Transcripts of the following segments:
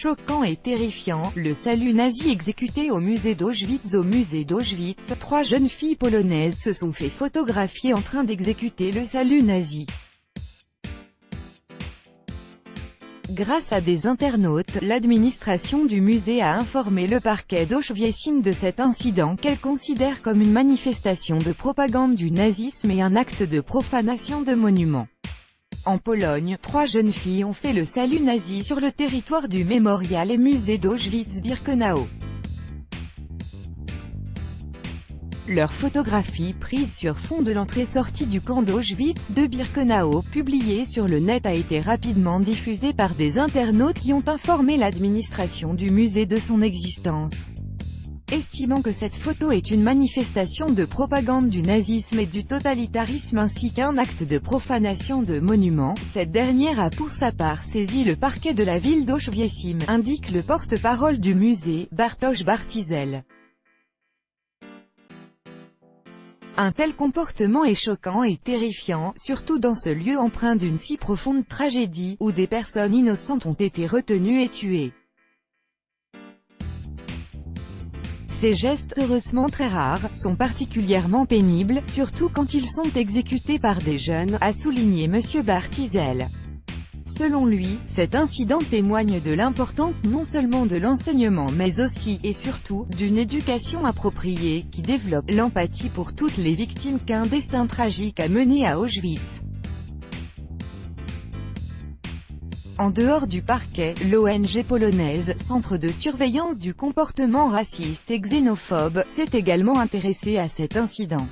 choquant et terrifiant, le salut nazi exécuté au musée d'Auschwitz. Au musée d'Auschwitz, 3 jeunes filles polonaises se sont fait photographier en train d'exécuter le salut nazi. Grâce à des internautes, l'administration du musée a informé le parquet d'Auschwitz de cet incident qu'elle considère comme une manifestation de propagande du nazisme et un acte de profanation de monuments. En Pologne, 3 jeunes filles ont fait le salut nazi sur le territoire du mémorial et musée d'Auschwitz-Birkenau. Leur photographie prise sur fond de l'entrée-sortie du camp d'Auschwitz de Birkenau, publiée sur le net, a été rapidement diffusée par des internautes qui ont informé l'administration du musée de son existence. Estimant que cette photo est une manifestation de propagande du nazisme et du totalitarisme ainsi qu'un acte de profanation de monuments, cette dernière a pour sa part saisi le parquet de la ville d'Auschwitz, indique le porte-parole du musée, Bartosz Bartzel. Un tel comportement est choquant et terrifiant, surtout dans ce lieu empreint d'une si profonde tragédie, où des personnes innocentes ont été retenues et tuées. Ces gestes, heureusement très rares, sont particulièrement pénibles, surtout quand ils sont exécutés par des jeunes, a souligné M. Bartzel. Selon lui, cet incident témoigne de l'importance non seulement de l'enseignement mais aussi, et surtout, d'une éducation appropriée, qui développe l'empathie pour toutes les victimes qu'un destin tragique a mené à Auschwitz. En dehors du parquet, l'ONG polonaise, Centre de surveillance du comportement raciste et xénophobe, s'est également intéressée à cet incident.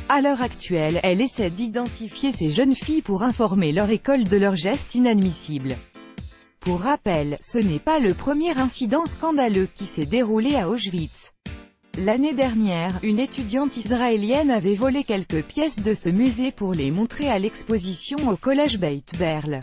À l'heure actuelle, elle essaie d'identifier ces jeunes filles pour informer leur école de leurs gestes inadmissibles. Pour rappel, ce n'est pas le premier incident scandaleux qui s'est déroulé à Auschwitz. L'année dernière, une étudiante israélienne avait volé quelques pièces de ce musée pour les montrer à l'exposition au collège Beit Berl.